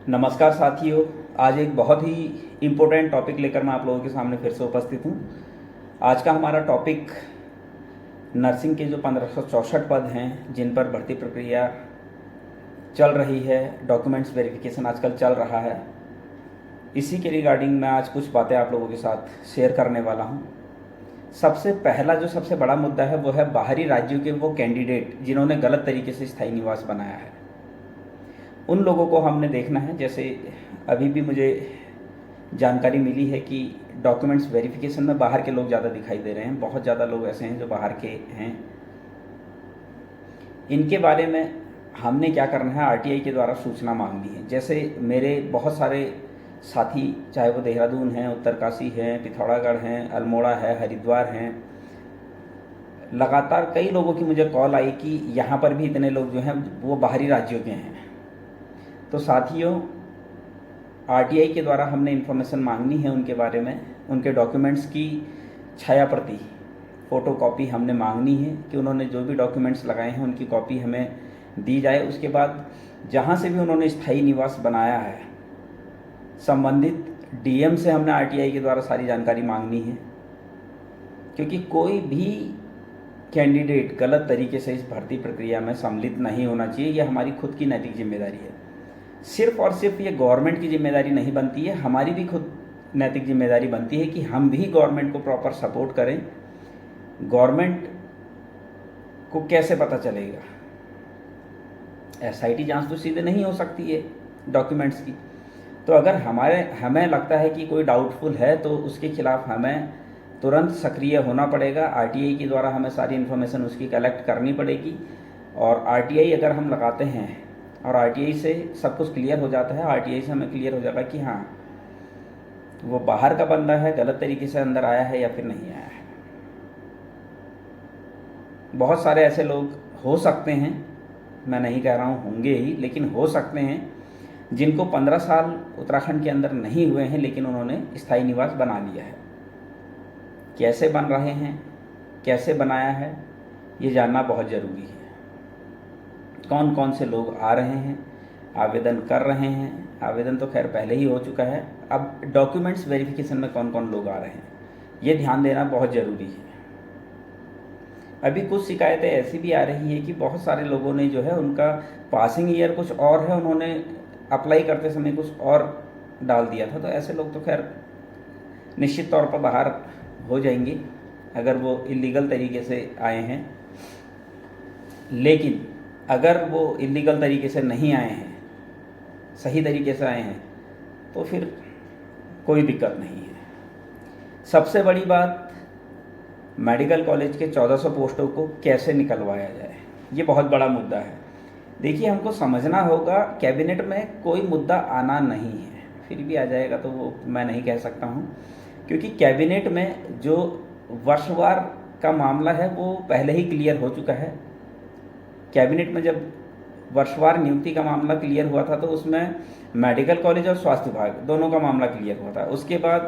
नमस्कार साथियों। आज एक बहुत ही इम्पोर्टेंट टॉपिक लेकर मैं आप लोगों के सामने फिर से उपस्थित हूँ। आज का हमारा टॉपिक नर्सिंग के जो 1564 पद हैं जिन पर भर्ती प्रक्रिया चल रही है, डॉक्यूमेंट्स वेरिफिकेशन आजकल चल रहा है, इसी के रिगार्डिंग मैं आज कुछ बातें आप लोगों के साथ शेयर करने वाला हूँ। सबसे पहला जो सबसे बड़ा मुद्दा है वो है बाहरी राज्यों के वो कैंडिडेट जिन्होंने गलत तरीके से स्थायी निवास बनाया है। उन लोगों को हमने देखना है। जैसे अभी भी मुझे जानकारी मिली है कि डॉक्यूमेंट्स वेरिफिकेशन में बाहर के लोग ज़्यादा दिखाई दे रहे हैं। बहुत ज़्यादा लोग ऐसे हैं जो बाहर के हैं। इनके बारे में हमने क्या करना है, आरटीआई के द्वारा सूचना मांगनी है। जैसे मेरे बहुत सारे साथी, चाहे वो देहरादून हैं, उत्तरकाशी हैं, पिथौरागढ़ हैं, अल्मोड़ा है, हरिद्वार हैं, लगातार कई लोगों की मुझे कॉल आई कि यहाँ पर भी इतने लोग जो हैं वो बाहरी राज्यों के हैं। तो साथियों, आरटीआई के द्वारा हमने इन्फॉर्मेशन मांगनी है उनके बारे में। उनके डॉक्यूमेंट्स की छाया प्रति, फ़ोटो कॉपी हमने मांगनी है कि उन्होंने जो भी डॉक्यूमेंट्स लगाए हैं उनकी कॉपी हमें दी जाए। उसके बाद जहाँ से भी उन्होंने स्थायी निवास बनाया है, संबंधित डीएम से हमने आरटीआई के द्वारा सारी जानकारी मांगनी है, क्योंकि कोई भी कैंडिडेट गलत तरीके से इस भर्ती प्रक्रिया में सम्मिलित नहीं होना चाहिए। यह हमारी खुद की नैतिक जिम्मेदारी है। सिर्फ और सिर्फ ये गवर्नमेंट की जिम्मेदारी नहीं बनती है, हमारी भी खुद नैतिक जिम्मेदारी बनती है कि हम भी गवर्नमेंट को प्रॉपर सपोर्ट करें। गवर्नमेंट को कैसे पता चलेगा? एसआईटी जांच तो सीधे नहीं हो सकती है डॉक्यूमेंट्स की। तो अगर हमें लगता है कि कोई डाउटफुल है तो उसके खिलाफ हमें तुरंत सक्रिय होना पड़ेगा। आरटीआई के द्वारा हमें सारी इन्फॉर्मेशन उसकी कलेक्ट करनी पड़ेगी। और आरटीआई अगर हम लगाते हैं और आरटीआई से सब कुछ क्लियर हो जाता है, आरटीआई से हमें क्लियर हो जाएगा कि हाँ, वो बाहर का बंदा है, गलत तरीके से अंदर आया है या फिर नहीं आया है। बहुत सारे ऐसे लोग हो सकते हैं, मैं नहीं कह रहा हूँ होंगे ही, लेकिन हो सकते हैं जिनको 15 साल उत्तराखंड के अंदर नहीं हुए हैं लेकिन उन्होंने स्थायी निवास बना लिया है। कैसे बन रहे हैं, कैसे बनाया है, ये जानना बहुत ज़रूरी है। कौन कौन से लोग आ रहे हैं, आवेदन कर रहे हैं। आवेदन तो खैर पहले ही हो चुका है, अब डॉक्यूमेंट्स वेरिफिकेशन में कौन कौन लोग आ रहे हैं, ये ध्यान देना बहुत ज़रूरी है। अभी कुछ शिकायतें ऐसी भी आ रही है कि बहुत सारे लोगों ने जो है उनका पासिंग ईयर कुछ और है, उन्होंने अप्लाई करते समय कुछ और डाल दिया था। तो ऐसे लोग तो खैर निश्चित तौर पर बाहर हो जाएंगे अगर वो इलीगल तरीके से आए हैं। लेकिन अगर वो इलीगल तरीके से नहीं आए हैं, सही तरीके से आए हैं, तो फिर कोई दिक्कत नहीं है। सबसे बड़ी बात, मेडिकल कॉलेज के 1400 पोस्टों को कैसे निकलवाया जाए, ये बहुत बड़ा मुद्दा है। देखिए, हमको समझना होगा, कैबिनेट में कोई मुद्दा आना नहीं है, फिर भी आ जाएगा तो वो मैं नहीं कह सकता हूँ, क्योंकि कैबिनेट में जो वर्षवार का मामला है वो पहले ही क्लियर हो चुका है। कैबिनेट में जब वर्षवार नियुक्ति का मामला क्लियर हुआ था तो उसमें मेडिकल कॉलेज और स्वास्थ्य विभाग दोनों का मामला क्लियर हुआ था। उसके बाद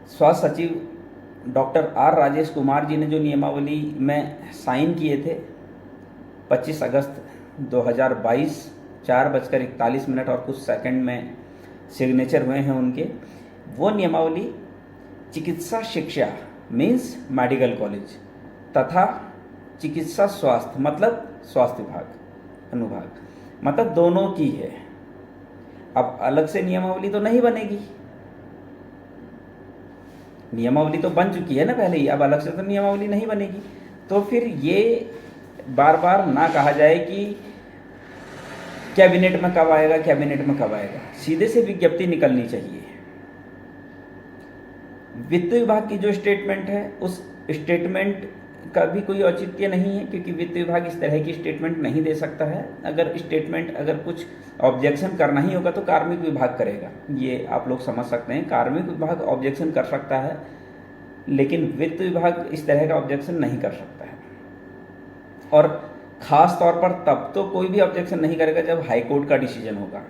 स्वास्थ्य सचिव डॉक्टर आर राजेश कुमार जी ने जो नियमावली में साइन किए थे 25 अगस्त 2022 4:41 और कुछ सेकंड में सिग्नेचर हुए हैं उनके। वो नियमावली चिकित्सा शिक्षा मीन्स मेडिकल कॉलेज तथा चिकित्सा स्वास्थ्य मतलब स्वास्थ्य विभाग अनुभाग, मतलब दोनों की है। अब अलग से नियमावली तो नहीं बनेगी, नियमावली तो बन चुकी है ना पहले ही, अब अलग से तो नियमावली नहीं बनेगी। तो फिर ये बार बार ना कहा जाए कि कैबिनेट में कब आएगा, कैबिनेट में कब आएगा। सीधे से विज्ञप्ति निकलनी चाहिए। वित्त विभाग की जो स्टेटमेंट है उस स्टेटमेंट का भी कोई औचित्य नहीं है, क्योंकि वित्त विभाग इस तरह की स्टेटमेंट नहीं दे सकता है। अगर कुछ ऑब्जेक्शन करना ही होगा तो कार्मिक विभाग करेगा, ये आप लोग समझ सकते हैं। कार्मिक विभाग ऑब्जेक्शन कर सकता है, लेकिन वित्त विभाग इस तरह का ऑब्जेक्शन नहीं कर सकता है। और ख़ास तौर पर तब तो कोई भी ऑब्जेक्शन नहीं करेगा जब हाईकोर्ट का डिसीजन होगा।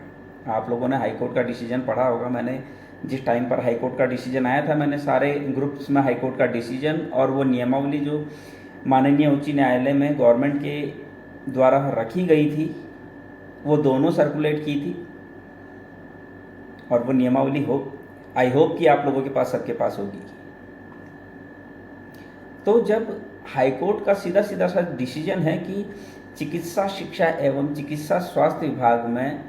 आप लोगों ने हाईकोर्ट का डिसीजन पढ़ा होगा। मैंने जिस टाइम पर हाईकोर्ट का डिसीजन आया था, मैंने सारे ग्रुप्स में हाईकोर्ट का डिसीजन और वो नियमावली जो माननीय उच्च न्यायालय में गवर्नमेंट के द्वारा रखी गई थी वो दोनों सर्कुलेट की थी, और वो नियमावली आई होप कि आप लोगों के पास, सबके पास होगी। तो जब हाईकोर्ट का सीधा सीधा सा डिसीजन है कि चिकित्सा शिक्षा एवं चिकित्सा स्वास्थ्य विभाग में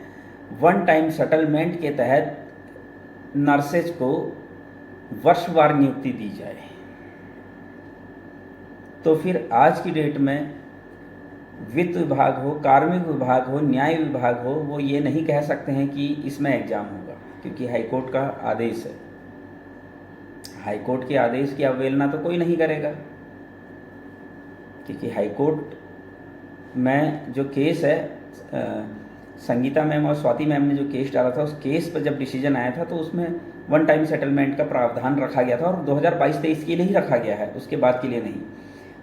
वन टाइम सेटलमेंट के तहत नर्सेज को वर्षवार नियुक्ति दी जाए, तो फिर आज की डेट में वित्त विभाग हो, कार्मिक विभाग हो, न्याय विभाग हो, वो ये नहीं कह सकते हैं कि इसमें एग्जाम होगा, क्योंकि हाईकोर्ट का आदेश है। हाईकोर्ट के आदेश की अवहेलना तो कोई नहीं करेगा, क्योंकि हाईकोर्ट में जो केस है, संगीता मैम और स्वाति मैम ने जो केस डाला था, उस केस पर जब डिसीजन आया था तो उसमें वन टाइम सेटलमेंट का प्रावधान रखा गया था, और 2022-23 के लिए ही रखा गया है, उसके बाद के लिए नहीं।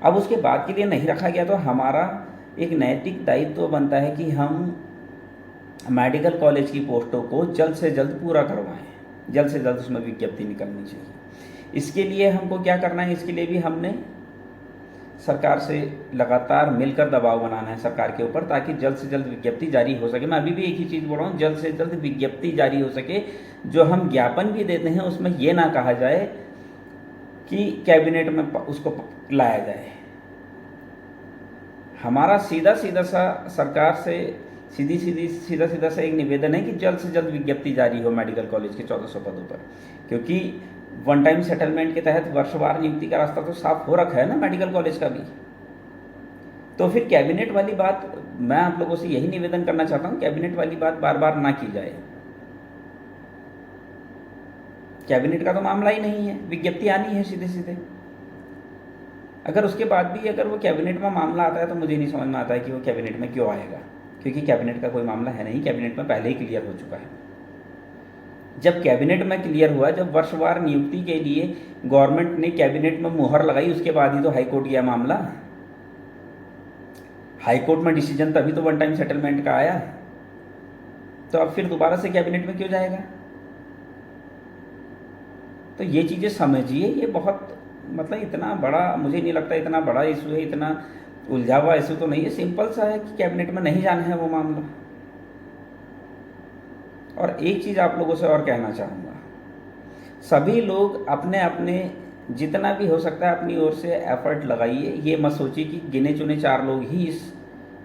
अब उसके बाद के लिए नहीं रखा गया तो हमारा एक नैतिक दायित्व बनता है कि हम मेडिकल कॉलेज की पोस्टों को जल्द से जल्द पूरा करवाएं, जल्द से जल्द उसमें विज्ञप्ति निकलनी चाहिए। इसके लिए हमको क्या करना है, इसके लिए भी हमने सरकार से लगातार मिलकर दबाव बनाना है सरकार के ऊपर, ताकि जल्द से जल्द विज्ञप्ति जारी हो सके। मैं अभी भी एक ही चीज़ बोल रहा हूँ, जल्द से जल्द विज्ञप्ति जारी हो सके। जो हम ज्ञापन भी देते हैं उसमें ये ना कहा जाए कि कैबिनेट में उसको लाया जाए। हमारा सीधा सीधा सा सरकार से सीधा सीधा सा एक निवेदन है कि जल्द से जल्द विज्ञप्ति जारी हो मेडिकल कॉलेज के 1400 पदों पर, क्योंकि वन टाइम सेटलमेंट के तहत वर्षवार नियुक्ति का रास्ता तो साफ हो रखा है ना मेडिकल कॉलेज का भी। तो फिर कैबिनेट वाली बात, मैं आप लोगों से यही निवेदन करना चाहता हूँ, कैबिनेट वाली बात बार बार ना की जाए। कैबिनेट का तो मामला ही नहीं है, विज्ञप्ति आनी है सीधे सीधे। अगर उसके बाद भी अगर वो कैबिनेट में मामला आता है तो मुझे नहीं समझ में आता है कि वो कैबिनेट में क्यों आएगा, क्योंकि कैबिनेट का कोई मामला है नहीं, कैबिनेट में पहले ही क्लियर हो चुका है। जब कैबिनेट में क्लियर हुआ, जब वर्षवार नियुक्ति के लिए गवर्नमेंट ने कैबिनेट में मुहर लगाई, उसके बाद ही तो हाईकोर्ट गया मामला। हाईकोर्ट में डिसीजन तभी तो वन टाइम सेटलमेंट का आया, तो अब फिर दोबारा से कैबिनेट में क्यों जाएगा? तो ये चीज़ें समझिए, ये बहुत मतलब इतना बड़ा मुझे नहीं लगता इतना बड़ा इशू है, इतना उलझा हुआ इशू तो नहीं है, सिंपल सा है कि कैबिनेट में नहीं जाना है वो मामला। और एक चीज़ आप लोगों से और कहना चाहूँगा, सभी लोग अपने अपने जितना भी हो सकता है अपनी ओर से एफर्ट लगाइए। ये मत सोचिए कि गिने चुने 4 लोग ही इस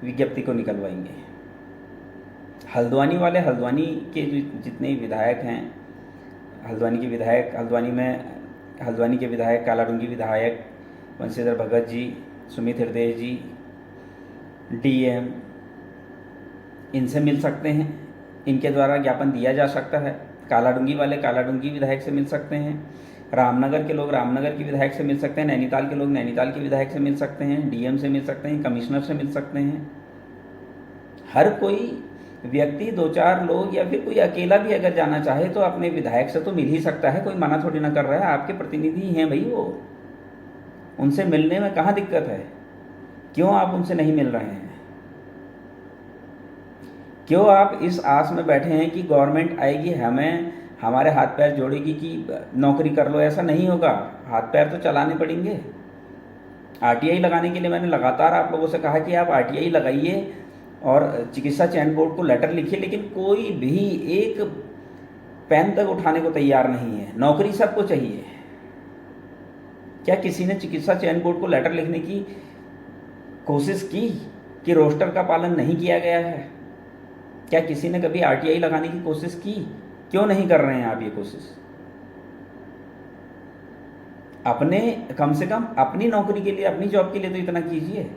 विज्ञप्ति को निकलवाएंगे। हल्द्वानी वाले, हल्द्वानी के जितने विधायक हैं, हल्द्वानी के विधायक, हल्द्वानी के विधायक, कालाडूंगी विधायक वंशीधर भगत जी, सुमित हृदय जी, डीएम, इनसे मिल सकते हैं, इनके द्वारा ज्ञापन दिया जा सकता है। कालाडूंगी वाले कालाडूंगी विधायक से मिल सकते हैं, रामनगर के लोग रामनगर के विधायक से मिल सकते हैं, नैनीताल के लोग नैनीताल के विधायक से मिल सकते हैं, डीएम से मिल सकते हैं, कमिश्नर से मिल सकते हैं। हर कोई व्यक्ति 2-4 लोग या फिर कोई अकेला भी अगर जाना चाहे तो अपने विधायक से तो मिल ही सकता है, कोई मना थोड़ी ना कर रहा है। आपके प्रतिनिधि हैं भाई, वो उनसे मिलने में कहाँ दिक्कत है? क्यों आप उनसे नहीं मिल रहे हैं? क्यों आप इस आस में बैठे हैं कि गवर्नमेंट आएगी, हमारे हाथ पैर जोड़ेगी कि नौकरी कर लो? ऐसा नहीं होगा, हाथ पैर तो चलाने पड़ेंगे। आरटीआई लगाने के लिए मैंने लगातार आप लोगों से कहा कि आप आरटीआई लगाइए और चिकित्सा चयन बोर्ड को लेटर लिखिए, लेकिन कोई भी एक पेन तक उठाने को तैयार नहीं है। नौकरी सबको चाहिए। क्या किसी ने चिकित्सा चयन बोर्ड को लेटर लिखने की कोशिश की कि रोस्टर का पालन नहीं किया गया है? क्या किसी ने कभी आरटीआई लगाने की कोशिश की? क्यों नहीं कर रहे हैं आप ये कोशिश? अपने कम से कम अपनी नौकरी के लिए, अपनी जॉब के लिए तो इतना कीजिए।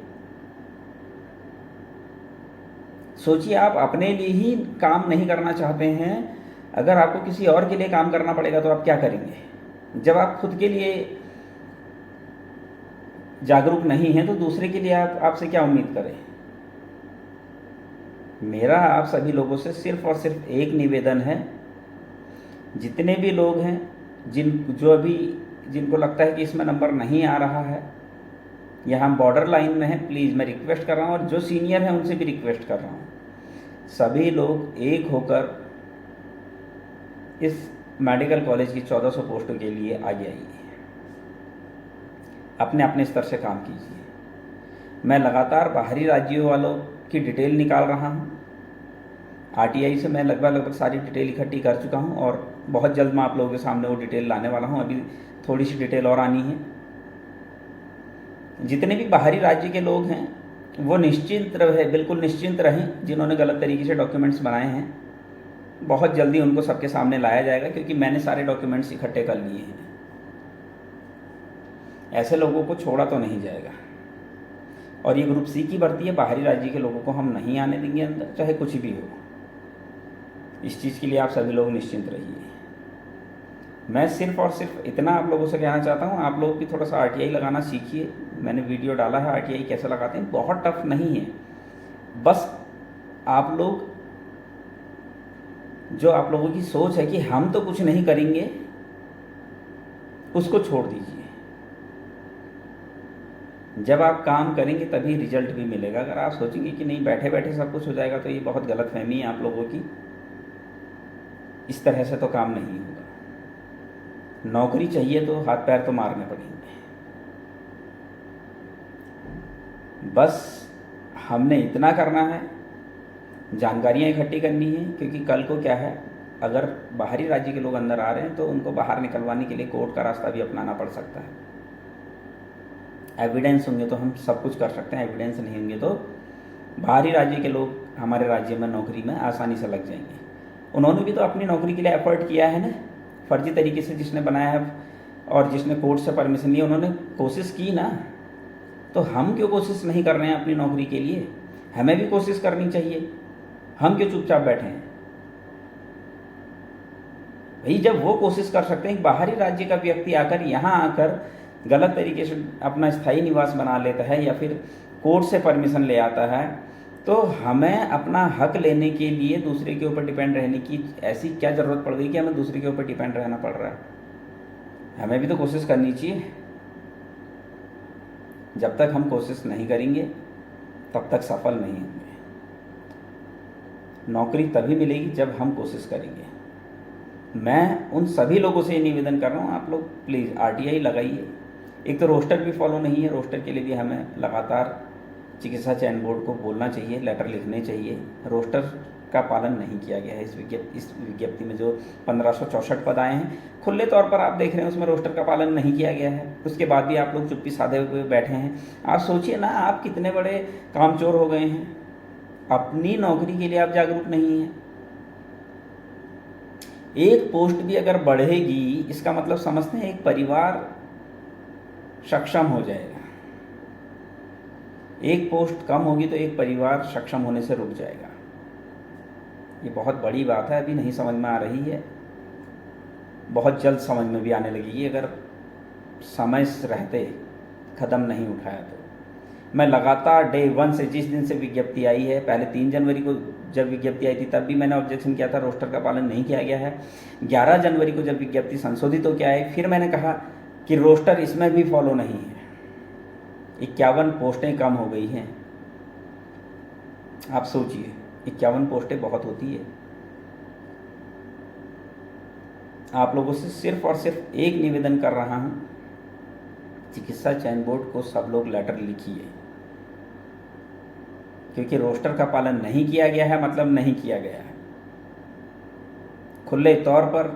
सोचिए, आप अपने लिए ही काम नहीं करना चाहते हैं, अगर आपको किसी और के लिए काम करना पड़ेगा तो आप क्या करेंगे? जब आप खुद के लिए जागरूक नहीं हैं तो दूसरे के लिए आपसे क्या उम्मीद करें? मेरा आप सभी लोगों से सिर्फ और सिर्फ एक निवेदन है, जितने भी लोग हैं जिनको लगता है कि इसमें नंबर नहीं आ रहा है या हम बॉर्डर लाइन में हैं, प्लीज़ मैं रिक्वेस्ट कर रहा हूँ, और जो सीनियर हैं उनसे भी रिक्वेस्ट कर रहा हूँ, सभी लोग एक होकर इस मेडिकल कॉलेज की 1400 पोस्टों के लिए आगे आइए, अपने अपने स्तर से काम कीजिए। मैं लगातार बाहरी राज्यों वालों की डिटेल निकाल रहा हूँ, आरटीआई से मैं लगभग सारी डिटेल इकट्ठी कर चुका हूँ और बहुत जल्द मैं आप लोगों के सामने वो डिटेल लाने वाला हूँ। अभी थोड़ी सी डिटेल और आनी है। जितने भी बाहरी राज्य के लोग हैं वो निश्चिंत रहे, बिल्कुल निश्चिंत रहें। जिन्होंने गलत तरीके से डॉक्यूमेंट्स बनाए हैं, बहुत जल्दी उनको सबके सामने लाया जाएगा, क्योंकि मैंने सारे डॉक्यूमेंट्स इकट्ठे कर लिए हैं। ऐसे लोगों को छोड़ा तो नहीं जाएगा। और ये ग्रुप सी की भर्ती है, बाहरी राज्य के लोगों को हम नहीं आने देंगे अंदर, चाहे कुछ भी हो। इस चीज़ के लिए आप सभी लोग निश्चिंत रहिए। मैं सिर्फ और सिर्फ इतना आप लोगों से कहना चाहता हूँ, आप लोग भी थोड़ा सा आरटीआई लगाना सीखिए। मैंने वीडियो डाला है आरटीआई कैसे लगाते हैं, बहुत टफ नहीं है। बस आप लोग, जो आप लोगों की सोच है कि हम तो कुछ नहीं करेंगे, उसको छोड़ दीजिए। जब आप काम करेंगे तभी रिजल्ट भी मिलेगा। अगर आप सोचेंगे कि नहीं बैठे बैठे सब कुछ हो जाएगा, तो ये बहुत गलतफहमी है आप लोगों की। इस तरह से तो काम नहीं होगा। नौकरी चाहिए तो हाथ पैर तो मारने पड़ेंगे। बस हमने इतना करना है, जानकारियाँ इकट्ठी करनी है, क्योंकि कल को क्या है, अगर बाहरी राज्य के लोग अंदर आ रहे हैं तो उनको बाहर निकलवाने के लिए कोर्ट का रास्ता भी अपनाना पड़ सकता है। एविडेंस होंगे तो हम सब कुछ कर सकते हैं, एविडेंस नहीं होंगे तो बाहरी राज्य के लोग हमारे राज्य में नौकरी में आसानी से लग जाएंगे। उन्होंने भी तो अपनी नौकरी के लिए एफर्ट किया है ना, फर्जी तरीके से जिसने बनाया है और जिसने कोर्ट से परमिशन ली, उन्होंने कोशिश की ना। तो हम क्यों कोशिश नहीं कर रहे हैं अपनी नौकरी के लिए? हमें भी कोशिश करनी चाहिए। हम क्यों चुपचाप बैठे हैं भाई? जब वो कोशिश कर सकते हैं, बाहरी राज्य का व्यक्ति आकर यहाँ आकर गलत तरीके से अपना स्थायी निवास बना लेता है या फिर कोर्ट से परमिशन ले आता है, तो हमें अपना हक लेने के लिए दूसरे के ऊपर डिपेंड रहने की ऐसी क्या ज़रूरत पड़ गई कि हमें दूसरे के ऊपर डिपेंड रहना पड़ रहा है? हमें भी तो कोशिश करनी चाहिए। जब तक हम कोशिश नहीं करेंगे तब तक सफल नहीं होंगे। नौकरी तभी मिलेगी जब हम कोशिश करेंगे। मैं उन सभी लोगों से निवेदन कर रहा हूँ, आप लोग प्लीज़ आरटीआई लगाइए। एक तो रोस्टर भी फॉलो नहीं है, रोस्टर के लिए भी हमें लगातार चिकित्सा चयन बोर्ड को बोलना चाहिए, लेटर लिखने चाहिए। रोस्टर का पालन नहीं किया गया है। इस विज्ञप्ति में जो 1564 पद आए हैं, खुले तौर पर आप देख रहे हैं, उसमें रोस्टर का पालन नहीं किया गया है। उसके बाद भी आप लोग चुप्पी साधे हुए बैठे हैं। आप सोचिए ना, आप कितने बड़े कामचोर हो गए हैं। अपनी नौकरी के लिए आप जागरूक नहीं हैं। एक पोस्ट भी अगर बढ़ेगी, इसका मतलब समझते हैं एक परिवार सक्षम हो जाएगा। एक पोस्ट कम होगी तो एक परिवार सक्षम होने से रुक जाएगा। ये बहुत बड़ी बात है, अभी नहीं समझ में आ रही है, बहुत जल्द समझ में भी आने लगेगी अगर समय से रहते कदम नहीं उठाया तो। मैं लगातार डे 1 से, जिस दिन से विज्ञप्ति आई है, पहले 3 जनवरी को जब विज्ञप्ति आई थी तब भी मैंने ऑब्जेक्शन किया था, रोस्टर का पालन नहीं किया गया है। 11 जनवरी को जब विज्ञप्ति संशोधित होकर आई, फिर मैंने कहा कि रोस्टर इसमें भी फॉलो नहीं है। 51 पोस्टें कम हो गई हैं। आप सोचिए, 51 पोस्टें बहुत होती है। आप लोगों से सिर्फ और सिर्फ एक निवेदन कर रहा हूं, चिकित्सा चयन बोर्ड को सब लोग लेटर लिखिए, क्योंकि रोस्टर का पालन नहीं किया गया है, मतलब नहीं किया गया है। खुले तौर पर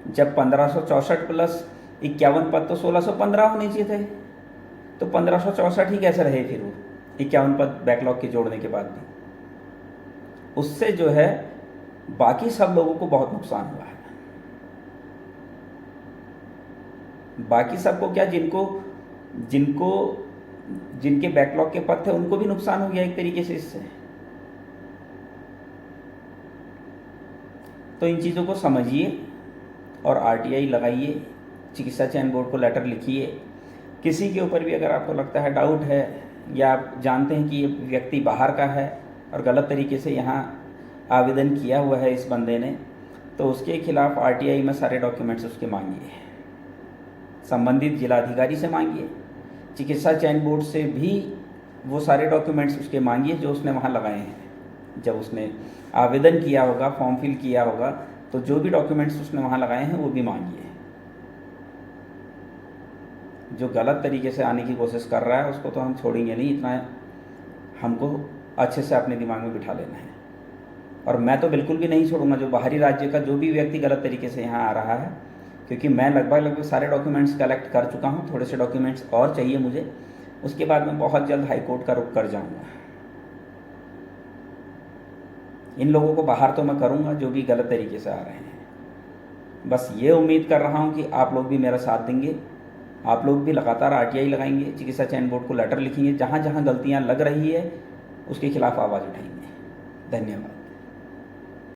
जब 1564 प्लस 51 पद तो 1615 होने चाहिए थे, तो 1564 ही कैसे रहे फिर वो 51 पद बैकलॉग के जोड़ने के बाद भी? उससे जो है बाकी सब लोगों को बहुत नुकसान हुआ है। बाकी सबको क्या, जिनके बैकलॉग के पद थे उनको भी नुकसान हो गया एक तरीके से इससे। तो इन चीज़ों को समझिए और आरटीआई लगाइए, चिकित्सा चयन बोर्ड को लेटर लिखिए। किसी के ऊपर भी अगर आपको लगता है, डाउट है, या आप जानते हैं कि ये व्यक्ति बाहर का है और गलत तरीके से यहाँ आवेदन किया हुआ है इस बंदे ने, तो उसके खिलाफ आरटीआई में सारे डॉक्यूमेंट्स उसके मांगिए, संबंधित जिलाधिकारी से मांगिए, चिकित्सा चयन बोर्ड से भी वो सारे डॉक्यूमेंट्स उसके मांगिए जो उसने वहाँ लगाए हैं। जब उसने आवेदन किया होगा, फॉर्म फिल किया होगा, तो जो भी डॉक्यूमेंट्स उसने वहाँ लगाए हैं वो भी मांगिए। जो गलत तरीके से आने की कोशिश कर रहा है उसको तो हम छोड़ेंगे नहीं, इतना हमको अच्छे से अपने दिमाग में बिठा लेना है। और मैं तो बिल्कुल भी नहीं छोड़ूंगा जो बाहरी राज्य का जो भी व्यक्ति गलत तरीके से यहाँ आ रहा है, क्योंकि मैं लगभग सारे डॉक्यूमेंट्स कलेक्ट कर चुका हूँ, थोड़े से डॉक्यूमेंट्स और चाहिए मुझे, उसके बाद मैं बहुत जल्द हाई कोर्ट का रुख कर जाऊँगा। इन लोगों को बाहर तो मैं करूँगा जो भी गलत तरीके से आ रहे हैं। बस ये उम्मीद कर रहा हूँ कि आप लोग भी मेरा साथ देंगे, आप लोग भी लगातार आरटीआई लगाएंगे, चिकित्सा चयन बोर्ड को लेटर लिखेंगे, जहाँ जहाँ गलतियाँ लग रही है उसके खिलाफ आवाज़ उठाएंगे। धन्यवाद।